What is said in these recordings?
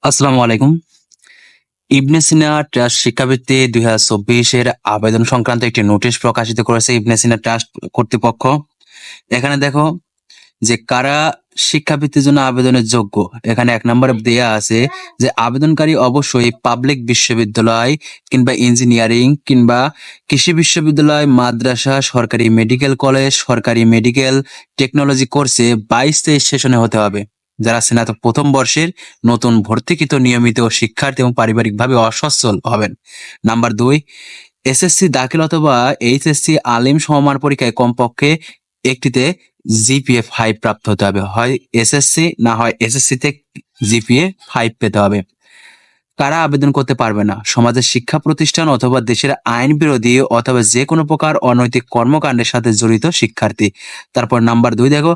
আসসালামু আলাইকুম। ইবনে সিনা ট্রাস্ট শিক্ষাবৃত্তি 2024 এর আবেদন সংক্রান্ত একটি নোটিশ প্রকাশিত করেছে ইবনে সিনা ট্রাস্ট কর্তৃপক্ষ। এখানে দেখো যে কারা শিক্ষাবৃত্তির জন্য আবেদনের যোগ্য। এখানে 1 নম্বরে দেয়া আছে যে আবেদনকারী অবশ্যই পাবলিক বিশ্ববিদ্যালয় কিংবা ইঞ্জিনিয়ারিং কিংবা কৃষি বিশ্ববিদ্যালয়, মাদ্রাসা, সরকারি মেডিকেল কলেজ, সরকারি মেডিকেল টেকনোলজি কোর্সে 22-23 সেশনে হতে হবে। যারা স্নাতক প্রথম বর্ষের নতুন ভর্তিকৃত নিয়মিত শিক্ষার্থী এবং পারিবারিকভাবে অসচ্ছল হবেন। নাম্বার 2, এসএসসি দাখিল অথবা এইচএসসি আলিম সমমান পরীক্ষায় কমপক্ষে একটিতে জিপিএ 5 প্রাপ্ত হতে হবে। হয় এসএসসি না হয় এসএসসি তে জিপিএ 5 পেতে হবে। কারা আবেদন করতে পারবে না? সমাজের শিক্ষা প্রতিষ্ঠান অথবা দেশের আইন বিরোধী অথবা যে কোনো প্রকার অনৈতিক কর্মকাণ্ডের সাথে জড়িত শিক্ষার্থী। তারপর নাম্বার 2 দেখো,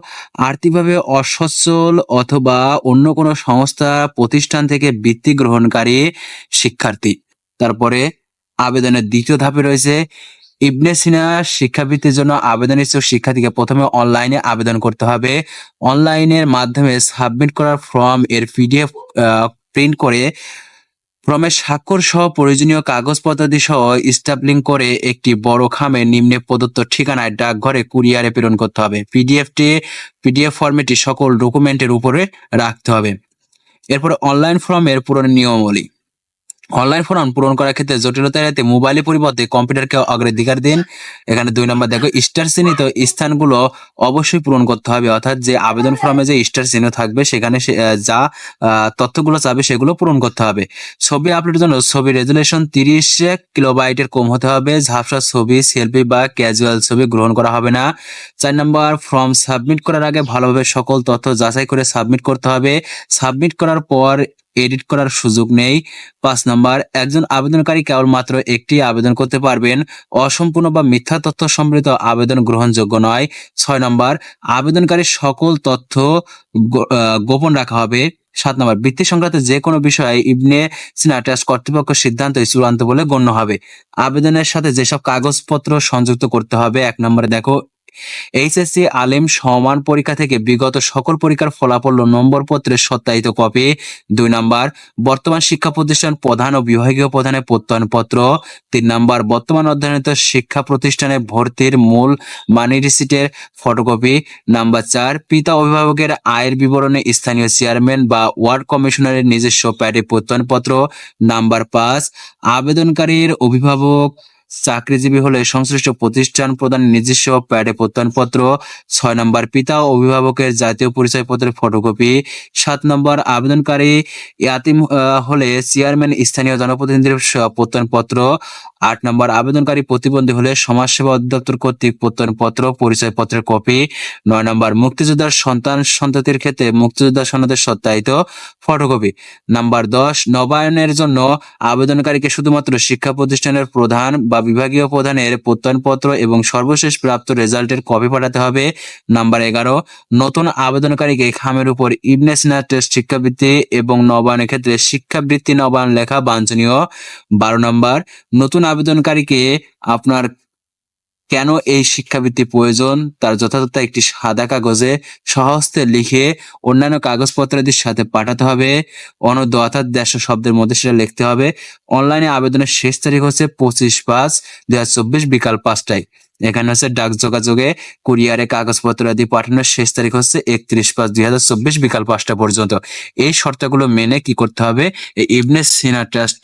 আর্থিকভাবে অসচ্ছল অথবা অন্য কোনো সংস্থা প্রতিষ্ঠান থেকে বৃত্তি গ্রহণকারী শিক্ষার্থী। তারপরে আবেদনের দ্বিতীয় ধাপে রয়েছে ইবনে সিনা শিক্ষাবৃত্তির জন্য আবেদন ইচ্ছুক শিক্ষার্থীকে প্রথমে অনলাইনে আবেদন করতে হবে। অনলাইনের মাধ্যমে সাবমিট করার ফর্ম এর পিডিএফ প্রিন্ট করে ফর্মের স্বাক্ষর সহ প্রয়োজনীয় কাগজপত্রাদি সহ স্ট্যাপলিং করে একটি বড় খামে নিম্নে প্রদত্ত ঠিকানায় ডাকঘরে কুরিয়ারে প্রেরণ করতে হবে। পিডিএফ ফর্মেটটি সকল ডকুমেন্টের উপরে রাখতে হবে। এরপরে অনলাইন ফর্মের পূরণের নিয়মাবলী। অনলাইন ফর্ম পূরণ করার ক্ষেত্রে জটিলতা এড়াতে মোবাইলের পরিবর্তে কম্পিউটারকে অগ্রাধিকার দিন। এখানে 2 নম্বর দেখো, স্টার চিহ্নিত স্থানগুলো অবশ্যই পূরণ করতে হবে, অর্থাৎ যে আবেদন ফর্মে যে স্টার চিহ্ন থাকবে সেখানে যা তথ্যগুলো চাবে সেগুলো পূরণ করতে হবে। ছবি আপলোডের জন্য ছবি রেজুলেশন 30 কিলোবাইটের কম হতে হবে। ঝাপসা ছবি, সেলফি বা ক্যাজুয়াল ছবি গ্রহণ করা হবে না। 4 নম্বর, ফর্ম সাবমিট করার আগে ভালোভাবে সকল তথ্য যাচাই করে সাবমিট করতে হবে। সাবমিট করার পর এডিট করার সুযোগ নেই। 5 নম্বর, একজন আবেদনকারী কেবলমাত্র একটি আবেদন করতে পারবেন। অসম্পূর্ণ বা মিথ্যা তথ্য সমৃদ্ধ আবেদন গ্রহণযোগ্য নয়। 6 নম্বর, আবেদনকারীর সকল তথ্য গোপন রাখা হবে। 7 নম্বর, বৃত্তি সংক্রান্ত যে কোনো বিষয়ে ইবনে সিনা ট্রাস্ট কর্তৃপক্ষের সিদ্ধান্ত চূড়ান্ত বলে গণ্য হবে। আবেদনের সাথে যেসব কাগজপত্র সংযুক্ত করতে হবে। 1 নম্বরে দেখো, এইচএসসি আলিম সমান পরীক্ষা থেকে বিগত সকল পরীক্ষার ফলাফল ও নম্বরপত্রের সত্যায়িত কপি। 2 নম্বর, বর্তমান শিক্ষা প্রতিষ্ঠান প্রধান ও বিভাগীয় প্রধানের প্রত্যয়নপত্র। 3 নম্বর, বর্তমান অধ্যয়নিত শিক্ষা প্রতিষ্ঠানে ভর্তির মূল মানি রিসিটের ফটোকপি। নাম্বার 4, পিতা অভিভাবকের আয়ের বিবরণে স্থানীয় চেয়ারম্যান বা ওয়ার্ড কমিশনারের নিজস্ব প্যাডে প্রত্যয়নপত্র। নাম্বার 5, আবেদনকারীর অভিভাবক চাকরিজীবী হলে সংশ্লিষ্ট প্রতিষ্ঠান প্রদান নিজস্ব প্যাডে প্রত্যয়নপত্র। 6 নম্বর, পিতা ও অভিভাবকের জাতীয় পরিচয়পত্রের ফটোকপি। 7 নম্বর, আবেদনকারী ইয়াতিম হলে চেয়ারম্যান স্থানীয় জনপ্রতিনিধির প্রত্যয়নপত্র। 8 নম্বর, আবেদনকারী প্রতিবন্ধী হলে সমাজসেবা অধিদপ্তর কর্তৃক প্রত্যয়নপত্র, পরিচয়পত্রের কপি। 9 নম্বর, মুক্তিযোদ্ধার সন্তান সন্ততির ক্ষেত্রে মুক্তিযোদ্ধা সনদের সত্যায়িত ফটোকপি। নাম্বার 10, নবায়নের জন্য আবেদনকারীকে শুধুমাত্র শিক্ষা প্রতিষ্ঠানের প্রধান বা বিভাগীয় প্রধানের প্রত্যয়নপত্র এবং সর্বশেষ প্রাপ্ত রেজাল্টের কপি পাঠাতে হবে। নাম্বার 11, নতুন আবেদনকারীকে খামের উপর ইবনে সিনা ট্রাস্ট শিক্ষাবৃত্তি এবং নবায়নের ক্ষেত্রে শিক্ষাবৃত্তি নবায়ন লেখা বাঞ্ছনীয়। 12 নম্বর, নতুন আবেদনকারীকে আপনার কেন এই শিক্ষাবৃত্তি প্রয়োজন তার যথাযথ একটি সাদা কাগজে স্বহস্তে লিখে অন্যান্য কাগজপত্রাদির সাথে পাঠাতে হবে। অনূর্ধ্ব অর্থাৎ 150 শব্দের মধ্যে সেটা লিখতে হবে। অনলাইনে আবেদনের শেষ তারিখ হচ্ছে 25/5/2024 বিকাল 5টায়। এখানে হচ্ছে ডাক যোগাযোগে কুরিয়ারে কাগজপত্র আদি পাঠানোর শেষ তারিখ হচ্ছে 31/5/2024 বিকাল 5টা পর্যন্ত। এই শর্তগুলো মেনে কি করতে হবে? এই ইবনে সিনা ট্রাস্ট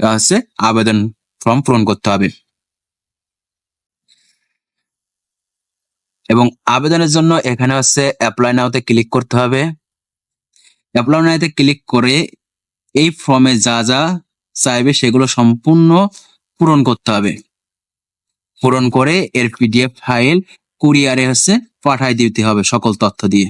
হচ্ছে আবেদন ফর্ম পূরণ করতে হবে। এবং আবেদনের জন্য এখানে হচ্ছে অ্যাপ্লাই নাওতে ক্লিক করতে হবে। অ্যাপ্লাই নাওতে ক্লিক করে এই ফর্মে যা যা চাইবে সেগুলো সম্পূর্ণ পূরণ করতে হবে। পূরণ করে এর পিডিএফ ফাইল কুরিয়ারে হচ্ছে পাঠায় দিতে হবে সকল তথ্য দিয়ে।